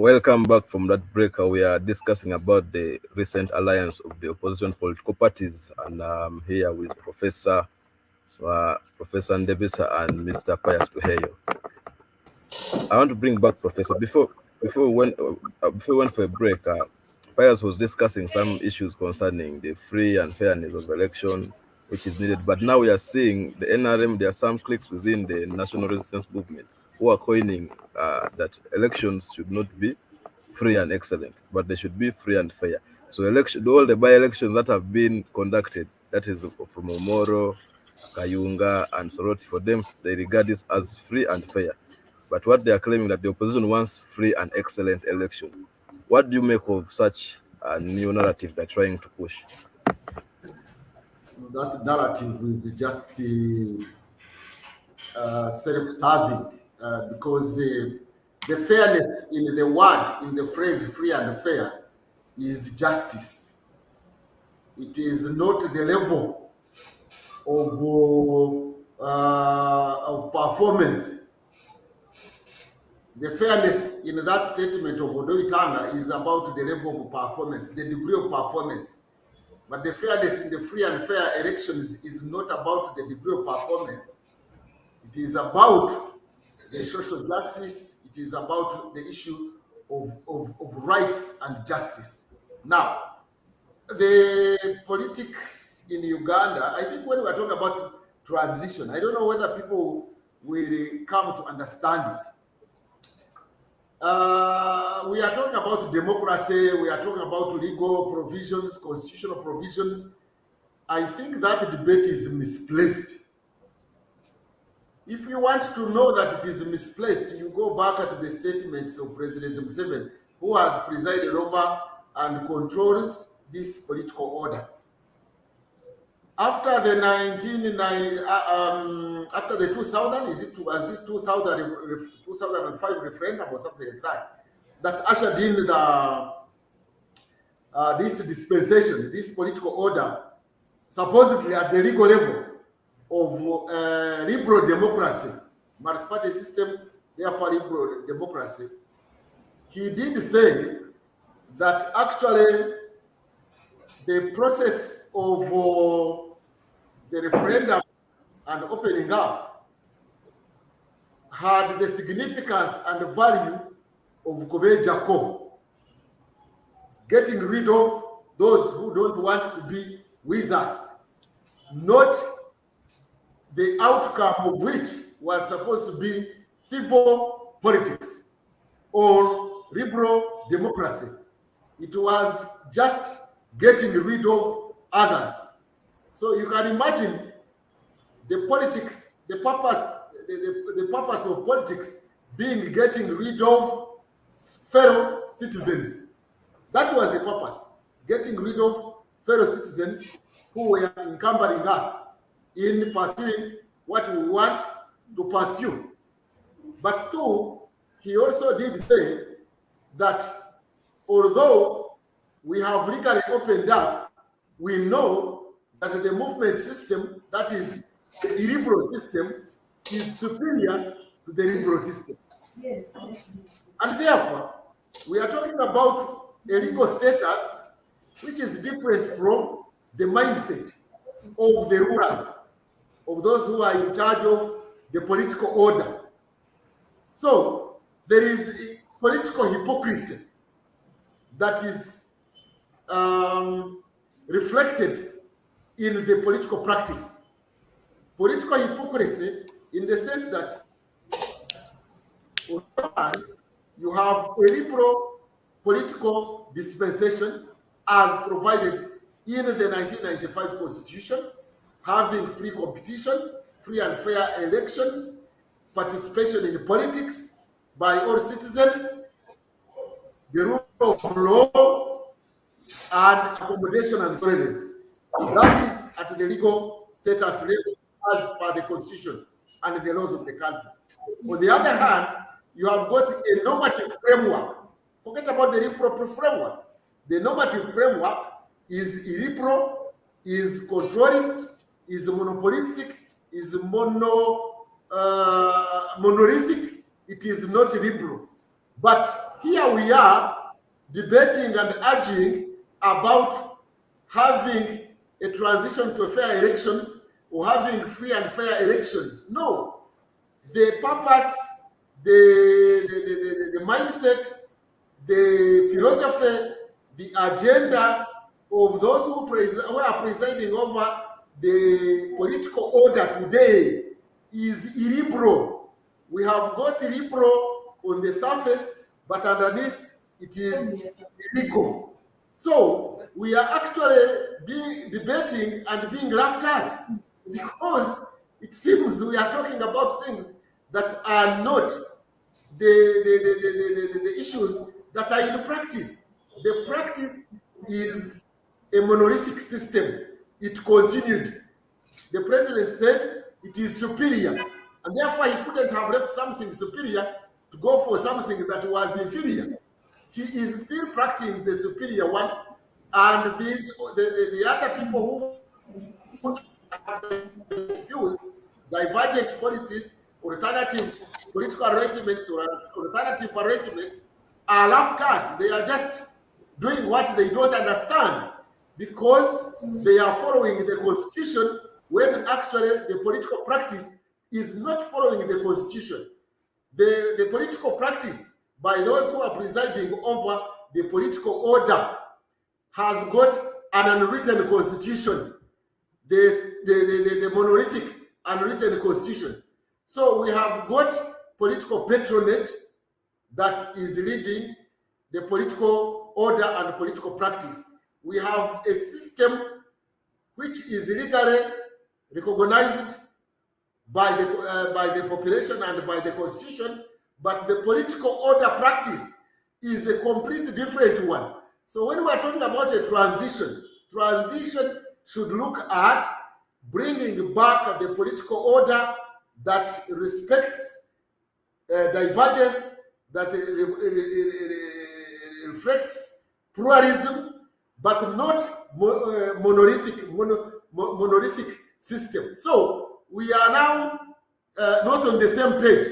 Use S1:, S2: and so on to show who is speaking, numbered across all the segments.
S1: Welcome back from that break. We are discussing about the recent alliance of the opposition political parties, and I'm here with Professor Ndebisa and Mr. Pius Kuheyo. I want to bring back Professor before we went for a break. Pius was discussing some issues concerning the free and fairness of election, which is needed. But now we are seeing the NRM. There are some cliques within the national resistance movement who are coining that elections should not be free and excellent, but they should be free and fair. So all the by-elections that have been conducted, that is from Omoro, Kayunga, and Soroti, for them, they regard this as free and fair. But what they are claiming that the opposition wants free and excellent election. What do you make of such a new narrative they're trying to push?
S2: That narrative is just self-serving because the fairness in the word, in the phrase free and fair, is justice. It is not the level of performance. The fairness in that statement of Odoitanga is about the level of performance, the degree of performance. But the fairness in the free and fair elections is not about the degree of performance. It is about the social justice. It is about the issue of rights and justice. Now, the politics in Uganda, I think when we are talking about transition, I don't know whether people will come to understand it. We are talking about democracy, we are talking about legal provisions, constitutional provisions. I think that debate is misplaced. If you want to know that it is misplaced, you go back to the statements of President Museveni, who has presided over and controls this political order. After the 2000, was it 2005 referendum or something like that, that ushered in this dispensation, this political order, supposedly at the legal level of liberal democracy, multi-party system, therefore liberal democracy. He did say that actually the process of the referendum and opening up had the significance and value of Kobe Jacob, getting rid of those who don't want to be with us, not the outcome of which was supposed to be civil politics or liberal democracy. It was just getting rid of others. So you can imagine the politics, the purpose of politics being getting rid of fellow citizens. That was the purpose, getting rid of fellow citizens who were encumbering us in pursuing what we want to pursue. But two, he also did say that although we have legally opened up, we know that the movement system, that is the illiberal system, is superior to the liberal system. Yes. And therefore, we are talking about a legal status which is different from the mindset of the rulers, of those who are in charge of the political order. So there is political hypocrisy that is reflected in the political practice. Political hypocrisy in the sense that on one hand, you have a liberal political dispensation as provided in the 1995 Constitution, having free competition, free and fair elections, participation in politics by all citizens, the rule of law, and accommodation and tolerance. That is at the legal status level as per the Constitution and the laws of the country. On the other hand, you have got a normative framework. Forget about the liberal framework. The normative framework is illiberal, is controlist, is monopolistic, is monolithic. It is not liberal. But here we are debating and arguing about having a transition to fair elections or having free and fair elections. No, the purpose, the mindset, the philosophy, the agenda of those who are presiding over the political order today is illiberal. We have got illiberal on the surface, but underneath it is illegal. So we are actually being debating and being laughed at because it seems we are talking about things that are not the issues that are in practice. The practice is a monolithic system. It continued. The president said it is superior, and therefore he couldn't have left something superior to go for something that was inferior. He is still practicing the superior one, and the other people who use divergent policies, alternative political arrangements, or alternative arrangements are laughed at. They are just doing what they don't understand because they are following the constitution when actually the political practice is not following the constitution. The political practice by those who are presiding over the political order has got an unwritten constitution, the monolithic unwritten constitution. So we have got political patronage that is leading the political order and political practice. We have a system which is legally recognized by the population and by the constitution, but the political order practice is a complete different one. So when we are talking about a transition should look at bringing back the political order that respects divergence, that reflects pluralism, but not monolithic system. So we are now not on the same page.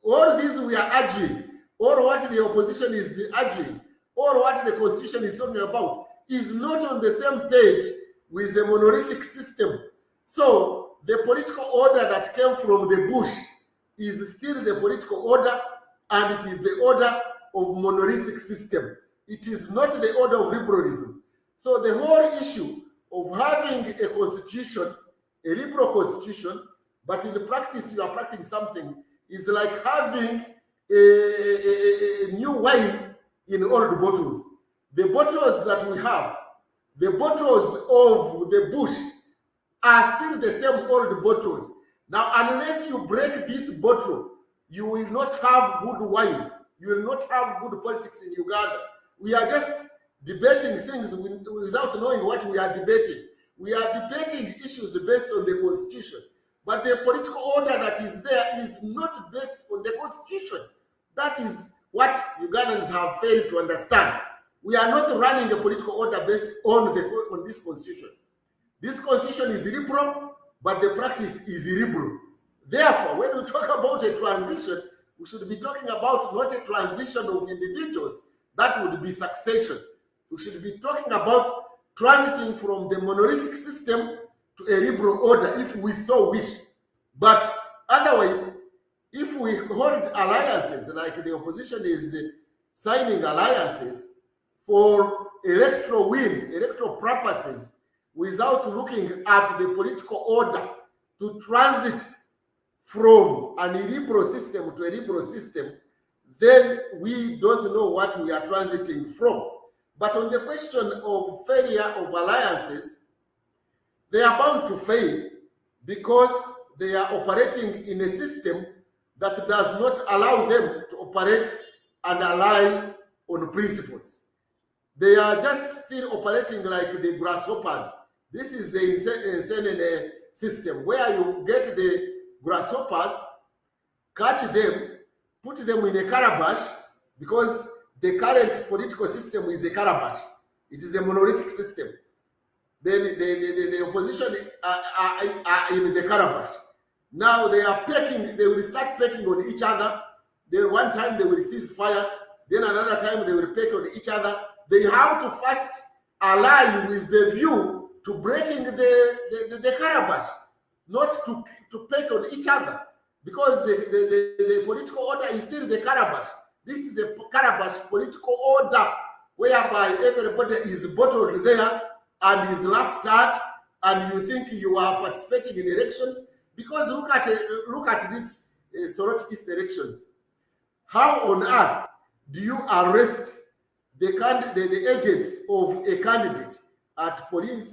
S2: All this we are arguing, or what the opposition is arguing, or what the constitution is talking about, is not on the same page with the monolithic system. So the political order that came from the bush is still the political order, and it is the order of monolithic system. It is not the order of liberalism. So the whole issue of having a constitution, a liberal constitution, but in the practice you are practicing something, is like having a new wine in old bottles. The bottles that we have, the bottles of the bush, are still the same old bottles. Now, unless you break this bottle, you will not have good wine. You will not have good politics in Uganda. We are just debating things without knowing what we are debating. We are debating issues based on the constitution. But the political order that is there is not based on the constitution. That is what Ugandans have failed to understand. We are not running a political order based on this constitution. This constitution is liberal, but the practice is illiberal. Therefore, when we talk about a transition, we should be talking about not a transition of individuals. That would be succession. We should be talking about transiting from the monolithic system to a liberal order, if we so wish. But otherwise, if we hold alliances, like the opposition is signing alliances for electoral win, electoral purposes, without looking at the political order to transit from an illiberal system to a liberal system, then we don't know what we are transiting from. But on the question of failure of alliances, they are bound to fail because they are operating in a system that does not allow them to operate and ally on principles. They are just still operating like the grasshoppers. This is the insane system where you get the grasshoppers, catch them, put them in a calabash, because the current political system is a calabash. It is a monolithic system. Then the opposition are in the calabash. Now they are pecking, they will start pecking on each other. Then one time they will cease fire. then another time they will peck on each other. They have to first ally with the view to breaking the calabash, not to peck on each other, because the political order is still the calabash. This is a calabash political order whereby everybody is bottled there and is laughed at, and you think you are participating in elections. Because look at these Sorot East elections. How on earth do you arrest the agents of a candidate at polling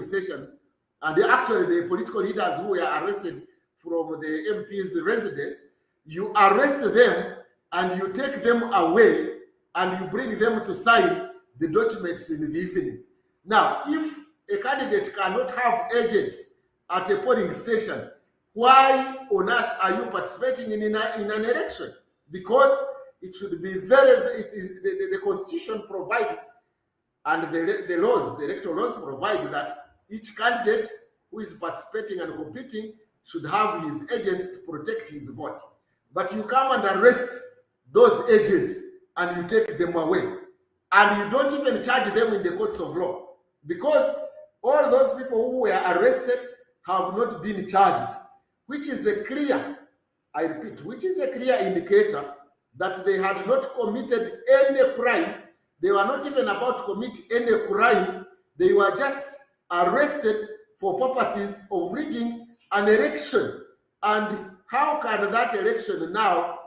S2: stations, and actually the political leaders who were arrested from the MP's residence? You arrest them and you take them away and you bring them to sign the documents in the evening. Now, if a candidate cannot have agents at a polling station, why on earth are you participating in an election? Because it should be the Constitution provides, and the laws, the electoral laws provide that each candidate who is participating and competing should have his agents to protect his vote. But you come and arrest those agents and you take them away, and you don't even charge them in the courts of law, because all those people who were arrested have not been charged, which is a clear, I repeat, which is a clear indicator that they had not committed any crime. They were not even about to commit any crime. They were just arrested for purposes of rigging an election. And how can that election now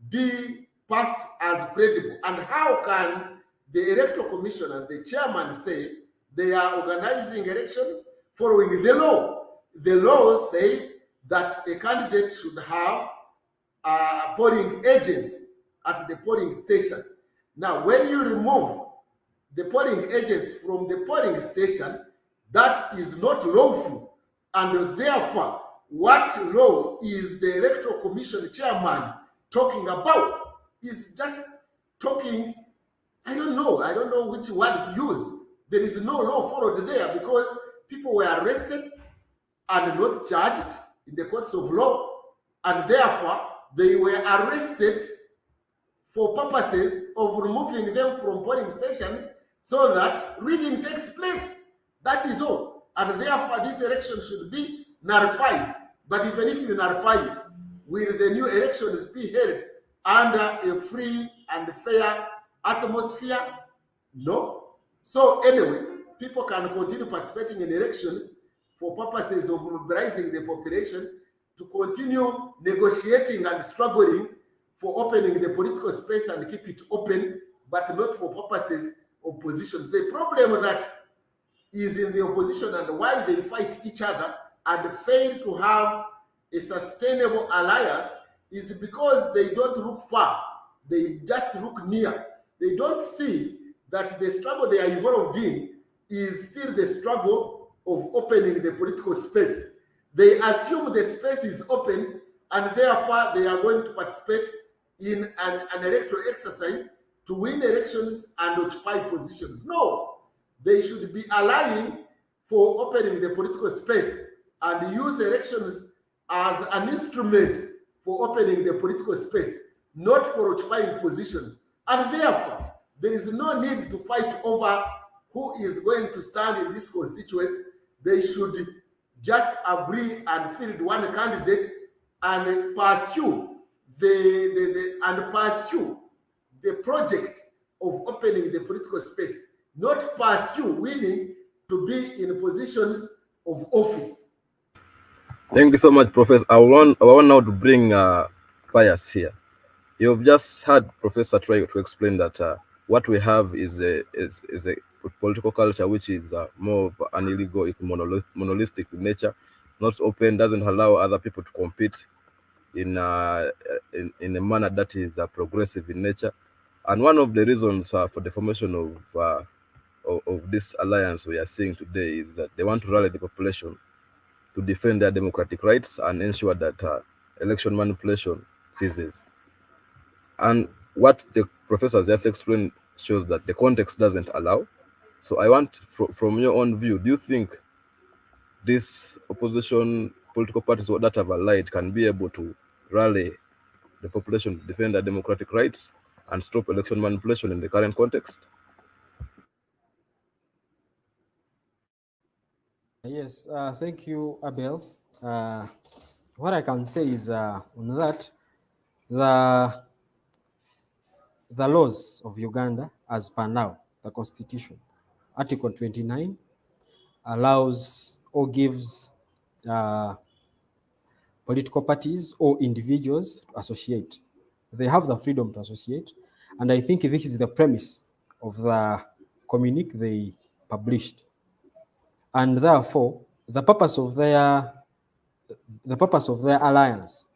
S2: be passed as credible? And how can the Electoral Commission and the chairman say they are organizing elections following the law? The law says that a candidate should have polling agents at the polling station. Now, when you remove the polling agents from the polling station, that is not lawful. And therefore, what law is the Electoral Commission chairman talking about? He's just talking, I don't know which word to use. There is no law followed there, because people were arrested and not charged in the courts of law, and therefore they were arrested for purposes of removing them from polling stations so that rigging takes place. That is all. And therefore this election should be nullified. But even if you nullify it, will the new elections be held under a free and fair atmosphere? No. So anyway, people can continue participating in elections for purposes of mobilizing the population to continue negotiating and struggling for opening the political space and keep it open, but not for purposes of positions. The problem that is in the opposition and why they fight each other and fail to have a sustainable alliance is because they don't look far. They just look near. They don't see that the struggle they are involved in is still the struggle of opening the political space. They assume the space is open and therefore they are going to participate in an electoral exercise to win elections and occupy positions. No, they should be allying for opening the political space and use elections as an instrument for opening the political space, not for occupying positions. And therefore, there is no need to fight over who is going to stand in this constituency. They should just agree and field one candidate and pursue the project of opening the political space, not pursue winning to be in positions of office.
S1: Thank you so much, Professor. I want now to bring Pius here. You've just had Professor try to explain that what we have is a political culture which is more of an illegal, it's monolithic in nature, not open, doesn't allow other people to compete in a manner that is progressive in nature. And one of the reasons for the formation of this alliance we are seeing today is that they want to rally the population to defend their democratic rights and ensure that election manipulation ceases. And what the professor just explained shows that the context doesn't allow. So I want, from your own view, do you think these opposition political parties that have allied can be able to rally the population to defend their democratic rights and stop election manipulation in the current context?
S3: Yes, thank you, Abel. Uh, what I can say is on that, the the laws of Uganda, as per now, the Constitution, Article 29, allows or gives uh, political parties or individuals to associate. They have the freedom to associate, and I think this is the premise of the communique they published. And therefore, the purpose of their alliance,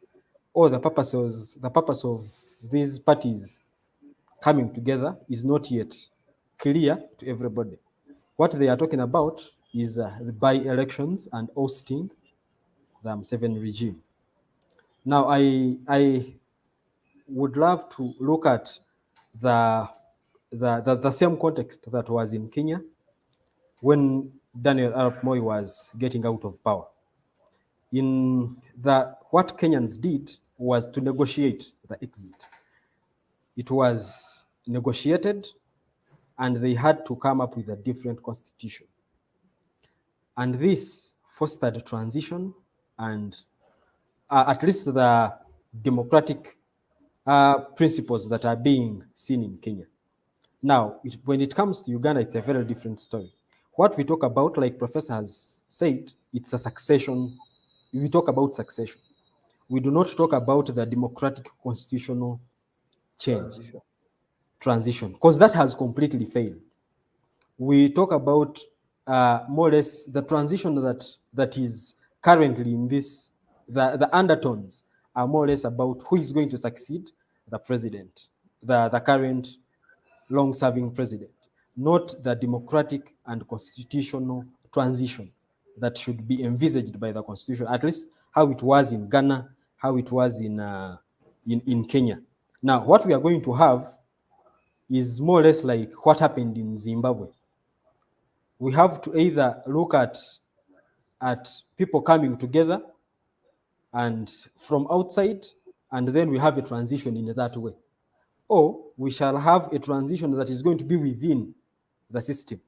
S3: or the purpose of these parties coming together, is not yet clear to everybody. What they are talking about is the by-elections and ousting the Museveni regime. Now, I would love to look at the same context that was in Kenya when Daniel Arap Moi was getting out of power. What Kenyans did was to negotiate the exit. It was negotiated, and they had to come up with a different constitution. And this fostered transition and at least the democratic principles that are being seen in Kenya. Now, when it comes to Uganda, it's a very different story. What we talk about, like Professor has said, it's a succession. We talk about succession. We do not talk about the democratic constitutional change, transition, because that has completely failed. We talk about more or less the transition that is currently in this, the undertones are more or less about who is going to succeed the president, the current long-serving president, not the democratic and constitutional transition that should be envisaged by the constitution, at least how it was in Ghana, how it was in Kenya. Now, what we are going to have is more or less like what happened in Zimbabwe. We have to either look at people coming together and from outside, and then we have a transition in that way, or we shall have a transition that is going to be within the system.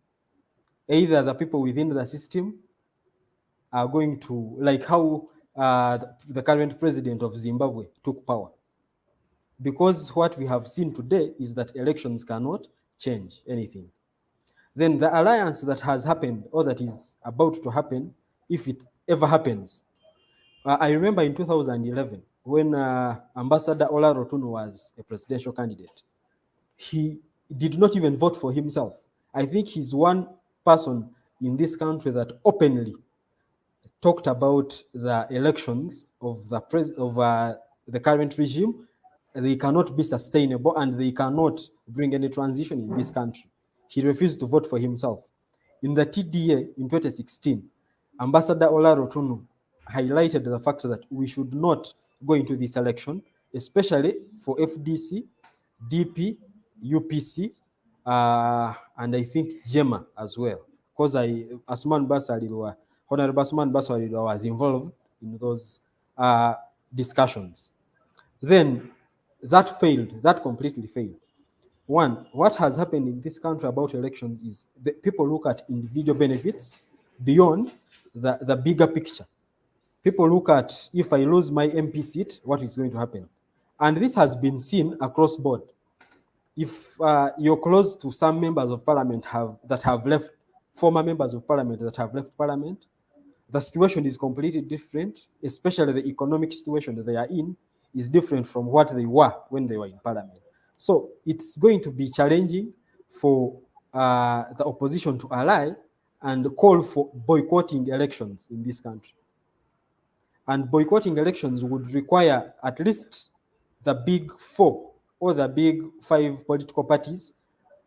S3: Either the people within the system are going to, like how the current president of Zimbabwe took power. Because what we have seen today is that elections cannot change anything. Then the alliance that has happened, or that is about to happen, if it ever happens. I remember in 2011, when Ambassador Ola Rotuno was a presidential candidate, he did not even vote for himself. I think he's one person in this country that openly talked about the elections of the current regime. They cannot be sustainable, and they cannot bring any transition in this country. He refused to vote for himself. In the TDA in 2016, Ambassador Ola Rotuno highlighted the fact that we should not go into this election, especially for FDC, DP, UPC, and I think JEMA as well. Because Honorable Asman Basalirwa was involved in those discussions. Then that failed, that completely failed. One, what has happened in this country about elections is that people look at individual benefits beyond the bigger picture. People look at, if I lose my MP seat, what is going to happen? And this has been seen across board. If you're close to some members of parliament that have left, former members of parliament that have left parliament, the situation is completely different, especially the economic situation that they are in is different from what they were when they were in parliament. So it's going to be challenging for the opposition to ally and call for boycotting elections in this country. And boycotting elections would require at least the big four or the big five political parties.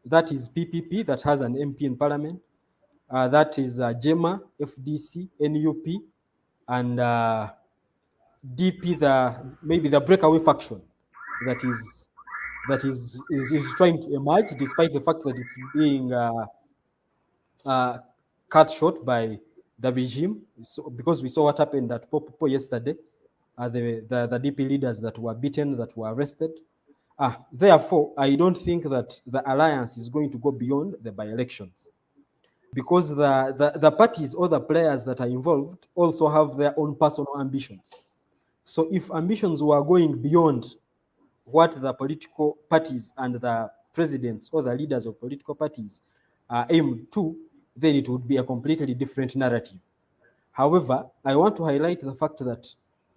S3: That is PPP, that has an MP in parliament. That is JEMA, FDC, NUP, and DP, maybe the breakaway faction that is trying to emerge, despite the fact that it's being cut short by the regime. So, because we saw what happened at Popo yesterday, the DP leaders that were beaten, that were arrested. Therefore, I don't think that the alliance is going to go beyond the by-elections, because the parties or the players that are involved also have their own personal ambitions. So if ambitions were going beyond what the political parties and the presidents or the leaders of political parties aim to, then it would be a completely different narrative. However, I want to highlight the fact that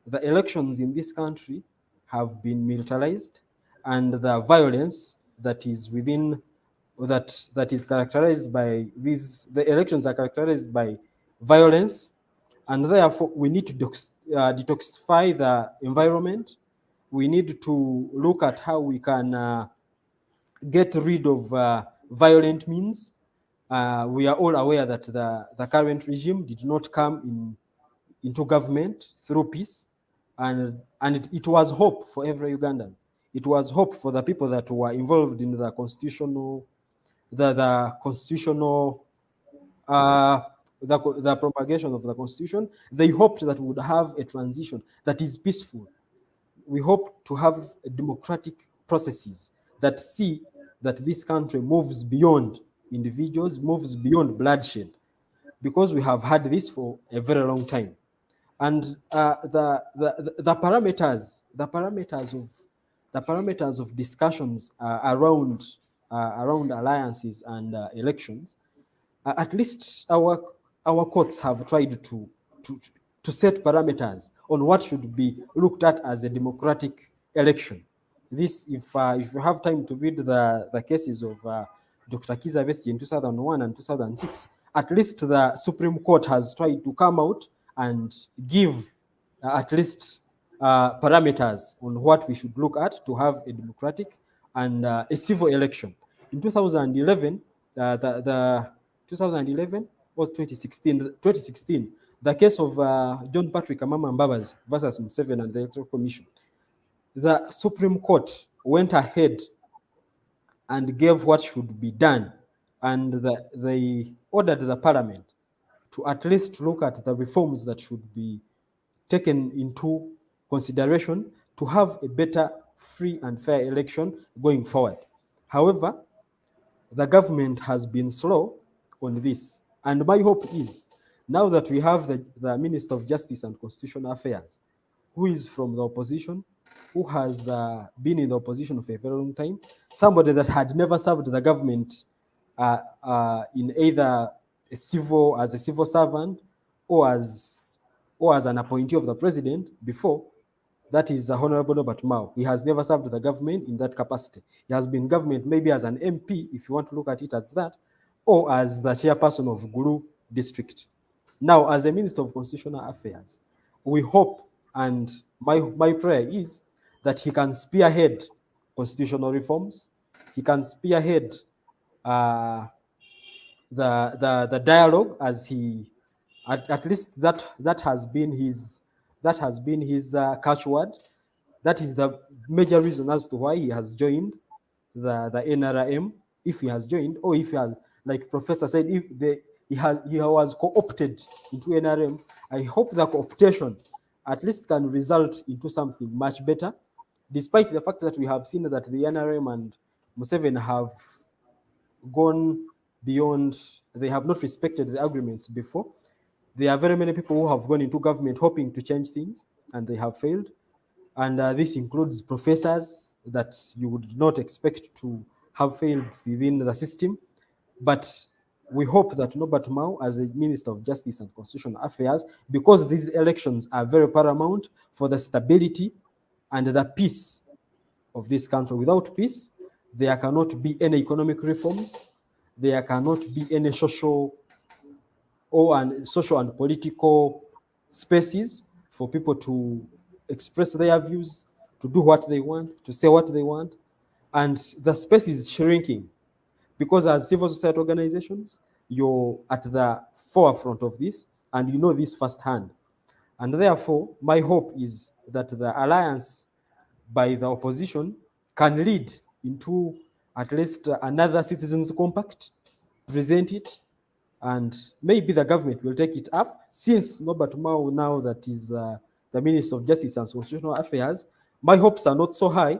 S3: the elections in this country have been militarized, and the violence that is within that is characterized by these, the elections are characterized by violence, and therefore we need to detoxify the environment. We need to look at how we can get rid of violent means. We are all aware that the current regime did not come into government through peace, and it was hope for every Ugandan. It was hope for the people that were involved in the constitutional, the constitutional, the propagation of the constitution. They hoped that we would have a transition that is peaceful. We hope to have democratic processes that see that this country moves beyond individuals, moves beyond bloodshed, because we have had this for a very long time. And the parameters of discussions around alliances and elections, at least our courts have tried to to set parameters on what should be looked at as a democratic election. This, if you have time to read the cases of Dr. Kiza Besigye in 2001 and 2006, at least the Supreme Court has tried to come out and give at least parameters on what we should look at to have a democratic and a civil election. In 2011, the 2011 was 2016, the case of John Patrick Amama Mbabazi versus Museveni and the Electoral Commission. The Supreme Court went ahead and gave what should be done, and they ordered the parliament to at least look at the reforms that should be taken into consideration to have a better, free and fair election going forward. However, the government has been slow on this, and my hope is, now that we have the Minister of Justice and Constitutional Affairs, who is from the opposition, who has been in the opposition for a very long time, somebody that had never served the government in either as a civil servant or as an appointee of the president before. That is Honorable Robert Mao. He has never served the government in that capacity. He has been government maybe as an MP, if you want to look at it as that, or as the chairperson of Gulu district. Now, as a Minister of Constitutional Affairs, we hope, and my prayer is that he can spearhead constitutional reforms. He can spearhead the dialogue, as he at least that has been his catchword. That is the major reason as to why he has joined the NRM, if he has joined, or if he has, like Professor said, if he was co-opted into NRM. I hope the co-optation at least can result into something much better, despite the fact that we have seen that the NRM and Museveni have gone beyond, they have not respected the agreements before. There are very many people who have gone into government hoping to change things, and they have failed. And this includes professors that you would not expect to have failed within the system. But we hope that Norbert Mao, as the Minister of Justice and Constitutional Affairs, because these elections are very paramount for the stability and the peace of this country. Without peace, there cannot be any economic reforms. There cannot be any social and political spaces for people to express their views, to do what they want, to say what they want. And the space is shrinking, because as civil society organizations, you're at the forefront of this, and you know this firsthand. And therefore, my hope is that the alliance by the opposition can lead into at least another citizens' compact, present it, and maybe the government will take it up, since Norbert Mao, now that the Minister of Justice and Constitutional Affairs, my hopes are not so high,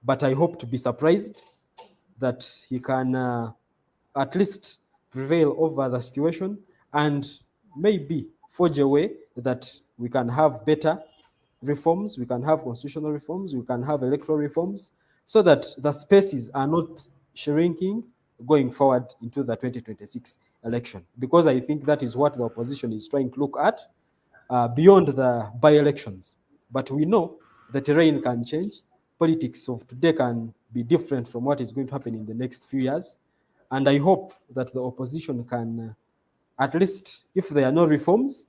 S3: but I hope to be surprised that he can at least prevail over the situation and maybe forge a way that we can have better reforms, we can have constitutional reforms, we can have electoral reforms, so that the spaces are not shrinking going forward into the 2026 election. Because I think that is what the opposition is trying to look at beyond the by-elections. But we know the terrain can change. Politics of today can be different from what is going to happen in the next few years. And I hope that the opposition can, at least if there are no reforms,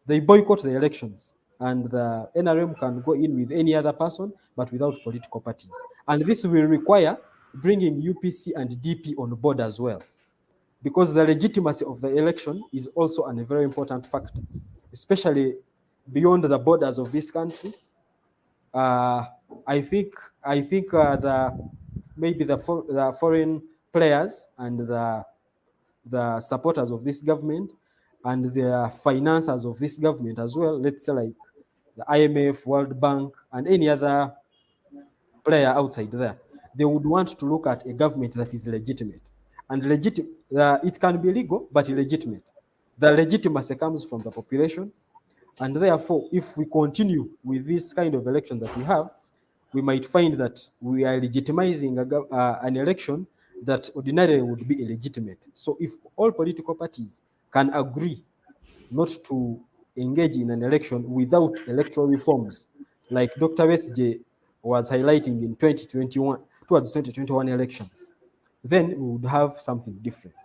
S3: they boycott the elections and the NRM can go in with any other person, but without political parties. And this will require bringing UPC and DP on board as well, because the legitimacy of the election is also a very important factor, especially beyond the borders of this country. I think maybe the foreign players and the supporters of this government and the financiers of this government as well, let's say like the IMF, World Bank, and any other player outside there, they would want to look at a government that is legitimate. And it can be legal, but illegitimate. The legitimacy comes from the population. And therefore, if we continue with this kind of election that we have, we might find that we are legitimizing an election that ordinarily would be illegitimate. So if all political parties can agree not to engage in an election without electoral reforms, like Dr. Westj was highlighting in 2021, towards 2021 elections, then we would have something different.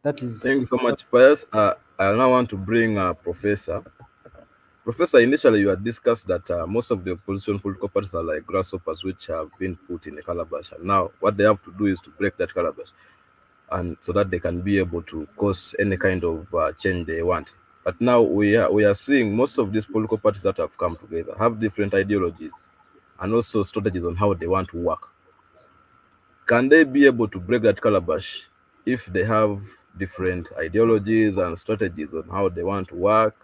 S3: That is.
S1: Thank you so much, Pius. I now want to bring Professor. Professor, initially you had discussed that most of the opposition political parties are like grasshoppers which have been put in a calabash. And now what they have to do is to break that calabash, and so that they can be able to cause any kind of change they want. But now we are seeing most of these political parties that have come together have different ideologies and also strategies on how they want to work. Can they be able to break that calabash if they have different ideologies and strategies on how they want to work?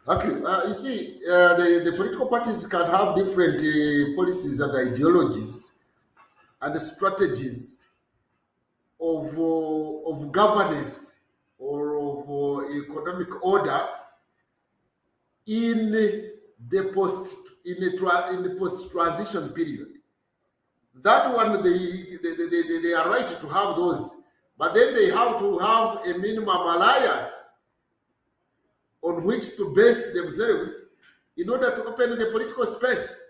S2: Okay, you see, the political parties can have different policies and ideologies and strategies of governance or of economic order in the post transition period. That one they are right to have those, but then they have to have a minimum alliance on which to base themselves in order to open the political space.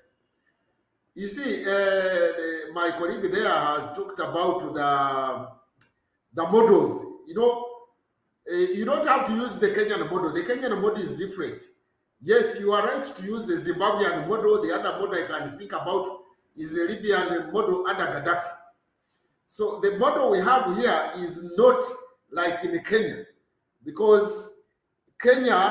S2: You see, my colleague there has talked about the models. You know, you don't have to use the Kenyan model. The Kenyan model is different. Yes, you are right to use the Zimbabwean model. The other model I can think about is the Libyan model under Gaddafi. So the model we have here is not like in Kenya, because Kenya's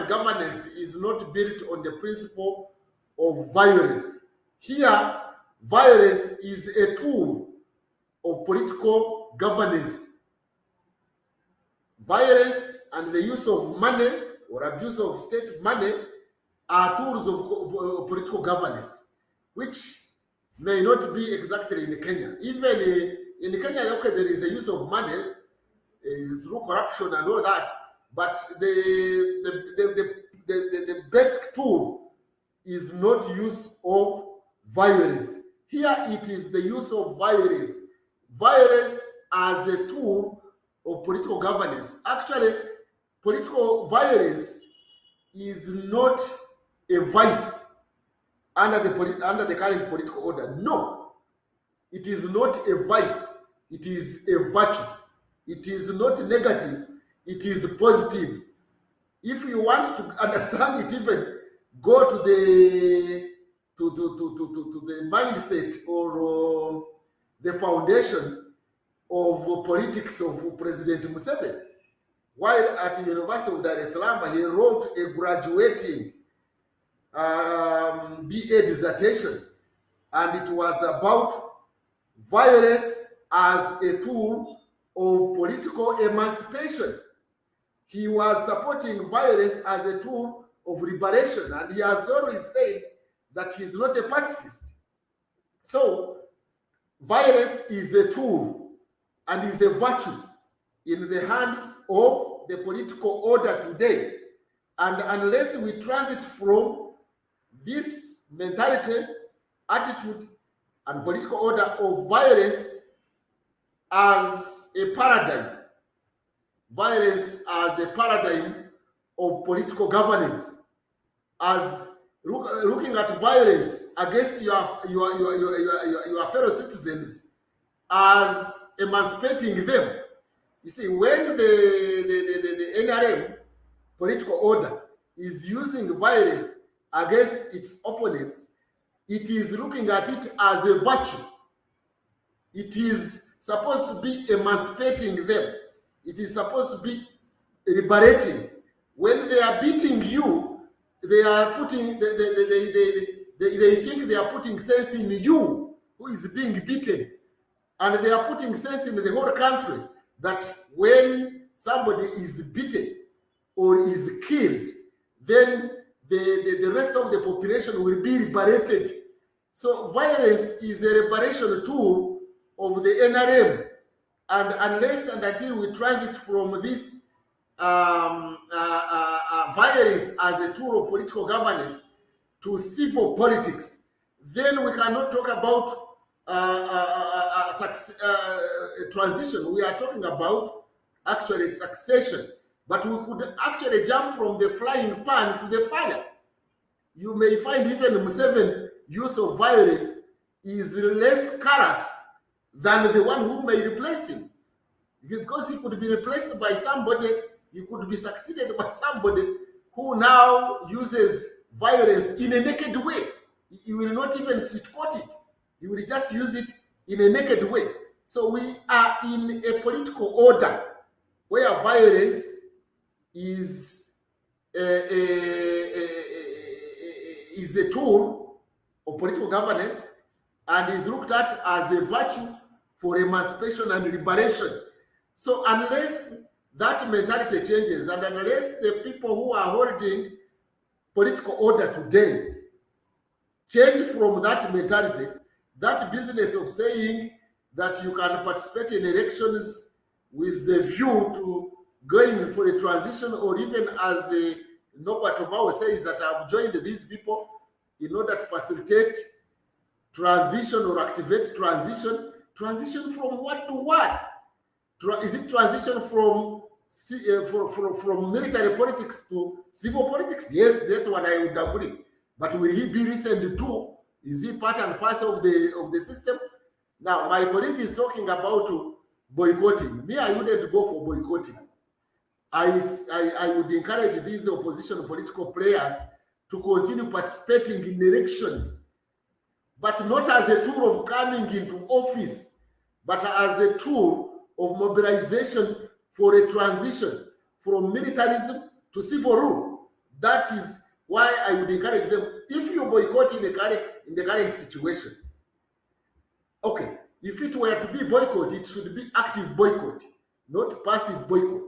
S2: governance is not built on the principle of violence. Here, violence is a tool of political governance. Violence and the use of money or abuse of state money are tools of political governance, which may not be exactly in Kenya. Even in Kenya, okay, there is a use of money through corruption and all that, but the basic tool is not use of violence. Here it is the use of violence as a tool of political governance. Actually, political violence is not a vice under the current political order. No, it is not a vice, it is a virtue. It is not negative, it is positive. If you want to understand it, even go to the mindset or the foundation of politics of President Museveni. While at the University of Dar es Salaam, he wrote a graduating BA dissertation, and it was about violence as a tool of political emancipation. he was supporting violence as a tool of liberation, and he has always said that he's not a pacifist. So violence is a tool and is a virtue in the hands of the political order today. And unless we transit from this mentality, attitude, and political order of violence as a paradigm, violence as a paradigm of political governance, as looking at violence against your fellow citizens as emancipating them. You see, when the NRM political order is using violence against its opponents, it is looking at it as a virtue. It is supposed to be emancipating them. It is supposed to be liberating. When they are beating you, they are putting, they think they are putting sense in you who is being beaten. And they are putting sense in the whole country that when somebody is beaten or is killed, then the rest of the population will be liberated. So violence is a liberation tool of the NRM. And unless and until we transit from this violence as a tool of political governance to civil politics, then we cannot talk about transition. We are talking about actually succession, but we could actually jump from the frying pan to the fire. You may find even Museveni's use of violence is less callous than the one who may replace him, because he could be replaced by somebody, he could be succeeded by somebody who now uses violence in a naked way. He will not even sweet coat it. He will just use it in a naked way. So we are in a political order where violence is a tool of political governance and is looked at as a virtue for emancipation and liberation. So unless that mentality changes, and unless the people who are holding political order today change from that mentality, that business of saying that you can participate in elections with the view to going for a transition, or even as Norbert Tomao says that I've joined these people in order to facilitate transition or activate transition. Transition from what to what? Is it transition from military politics to civil politics? Yes, that one I would agree. But will he be listened to? Is he part and parcel of the system? Now, my colleague is talking about boycotting. Me, I wouldn't go for boycotting. I would encourage these opposition political players to continue participating in elections, but not as a tool of coming into office, but as a tool of mobilization for a transition from militarism to civil rule. That is why I would encourage them. If you boycott in the current situation, okay, if it were to be boycott, it should be active boycott, not passive boycott.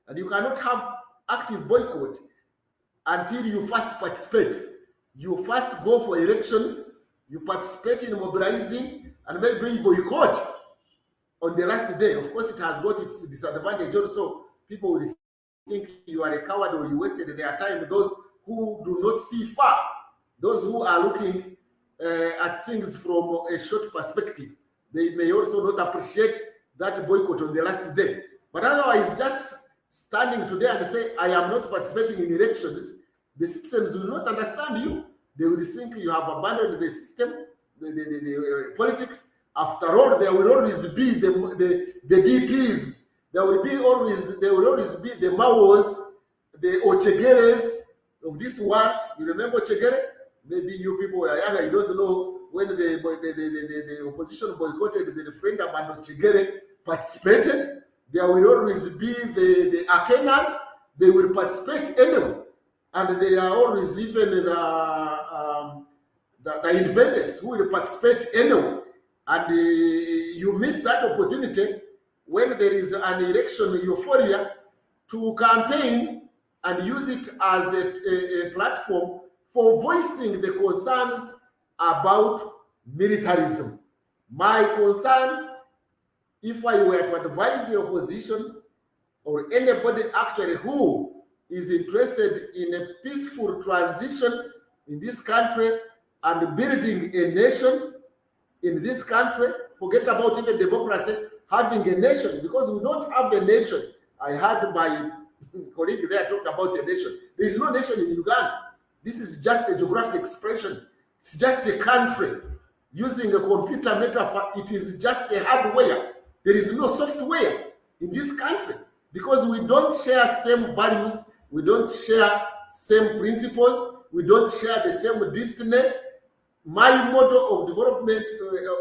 S2: And you cannot have active boycott until you first participate. You first go for elections, you participate in mobilizing, and maybe you boycott on the last day. Of course, it has got its disadvantage also. People will think you are a coward or you wasted their time. Those who do not see far, those who are looking at things from a short perspective, they may also not appreciate that boycott on the last day. But otherwise, just standing today and say, I am not participating in elections, the citizens will not understand you. They will think you have abandoned the system, the politics. After all, there will always be the DPs. There will always be the Maos, the Ochegeres of this world. You remember Ochegere? Maybe you people were younger. You don't know when the opposition boycotted the referendum and Ochegere participated. There will always be the Akenas. They will participate anyway, and there are always even the independents who will participate anyway. And you miss that opportunity when there is an election euphoria to campaign and use it as a platform for voicing the concerns about militarism. My concern, if I were to advise the opposition or anybody actually who is interested in a peaceful transition in this country and building a nation in this country, forget about even democracy, having a nation, because we don't have a nation. I heard my colleague there talk about a nation. There is no nation in Uganda. This is just a geographic expression. It's just a country. Using a computer metaphor, it is just a hardware. There is no software in this country because we don't share same values, we don't share same principles, we don't share the same destiny. My model of development,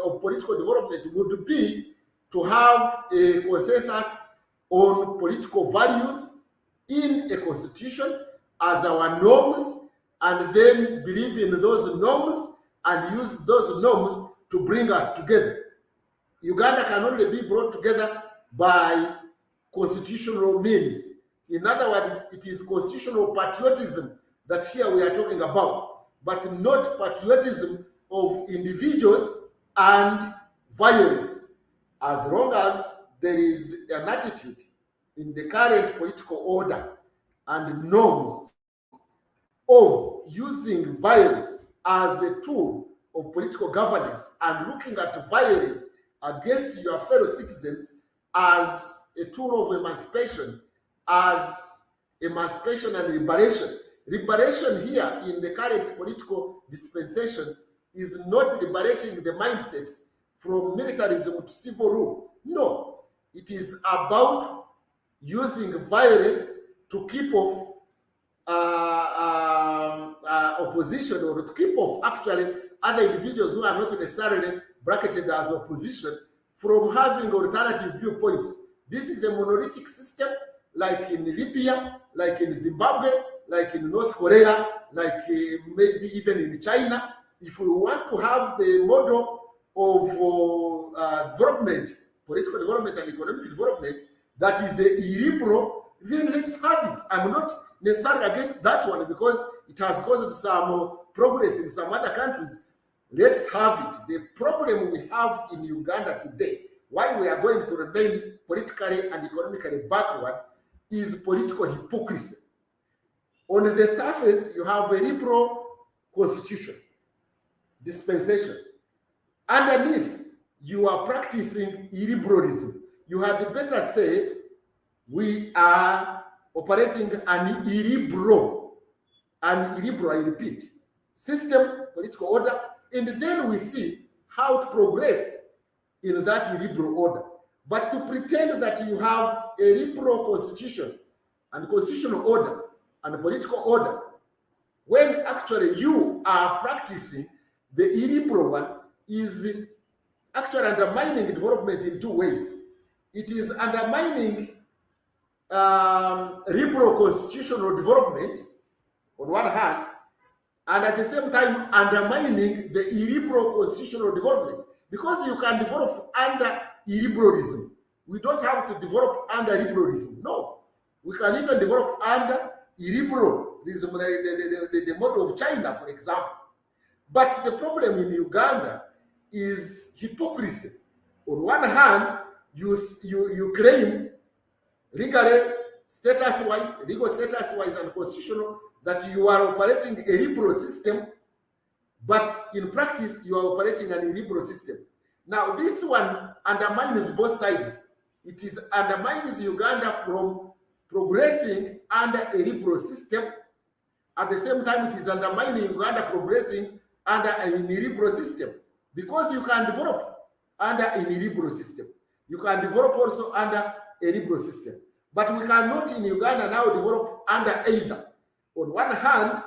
S2: of political development, would be to have a consensus on political values in a constitution as our norms, and then believe in those norms and use those norms to bring us together. Uganda can only be brought together by constitutional means. In other words, it is constitutional patriotism that here we are talking about, but not patriotism of individuals and violence. As long as there is an attitude in the current political order and norms of using violence as a tool of political governance and looking at violence against your fellow citizens as a tool of emancipation, as emancipation and liberation. Liberation here in the current political dispensation is not liberating the mindsets from militarism to civil rule. No, it is about using violence to keep off opposition, or to keep off actually other individuals who are not necessarily bracketed as opposition from having alternative viewpoints. This is a monolithic system, like in Libya, like in Zimbabwe, like in North Korea, like maybe even in China. If we want to have the model of development, political development and economic development that is illiberal, then let's have it. I'm not necessarily against that one because it has caused some progress in some other countries. Let's have it. The problem we have in Uganda today, why we are going to remain politically and economically backward, is political hypocrisy. On the surface, you have a liberal constitution, dispensation. Underneath, you are practicing illiberalism. You had better say, we are operating an illiberal, I repeat, system, political order, and then we see how to progress in that illiberal order. But to pretend that you have a liberal constitution and constitutional order and political order, when actually you are practicing the illiberal one, is actually undermining development in two ways. It is undermining liberal constitutional development on one hand, and at the same time undermining the illiberal constitutional development, because you can develop under illiberalism. We don't have to develop under liberalism. No, we can even develop under illiberalism, the model of China, for example. But the problem in Uganda is hypocrisy. On one hand, you claim legally, status-wise, legal status-wise and constitutional, that you are operating a liberal system, but in practice, you are operating an illiberal system. Now, this one undermines both sides. It is undermines Uganda from progressing under a liberal system. At the same time, it is undermining Uganda progressing under an illiberal system, because you can develop under an illiberal system. You can develop also under a liberal system. But we cannot in Uganda now develop under either. On one hand,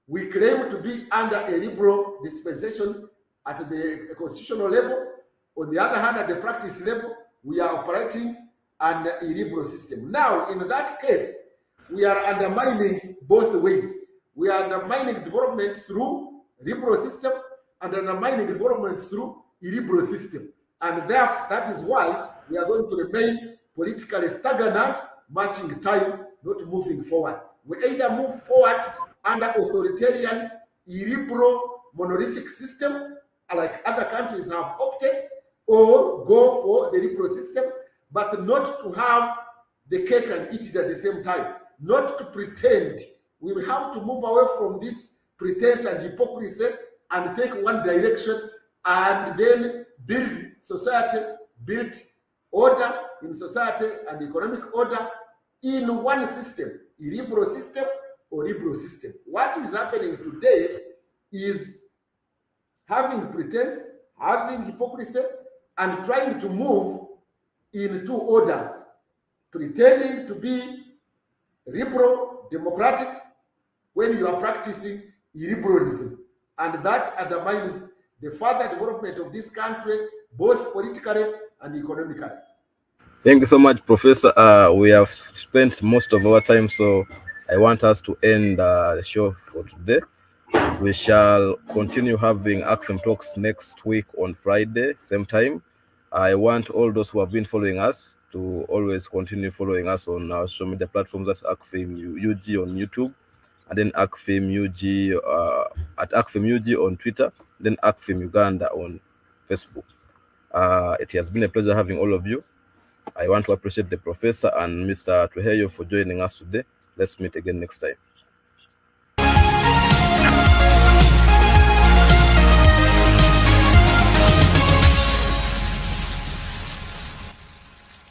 S2: we claim to be under a liberal dispensation at the constitutional level. On the other hand, at the practice level, we are operating under a liberal system. Now, in that case, we are undermining both ways. We are undermining development through liberal system and undermining development through illiberal system. And therefore, that is why we are going to remain politically stagnant matching time, not moving forward. We either move forward under authoritarian, illiberal, monolithic system, like other countries have opted, or go for the liberal system, but not to have the cake and eat it at the same time, not to pretend. We have to move away from this pretense and hypocrisy and take one direction and then build society, build order in society and economic order in one system, illiberal system or liberal system. What is happening today is having pretense, having hypocrisy, and trying to move in two orders, pretending to be liberal, democratic, when you are practicing illiberalism. And that undermines the further development of this country, both politically and economically.
S1: Thank you so much, Professor. We have spent most of our time, so I want us to end the show for today. We shall continue having ACFIM talks next week on Friday, same time. I want all those who have been following us to always continue following us on our social media platforms. That's ACFIM UG on YouTube, and then ACFIM UG at ACFIM UG on Twitter, then ACFIM Uganda on Facebook. It has been a pleasure having all of you. I want to appreciate the professor and Mr. Tuheyo for joining us today. Let's meet again next time.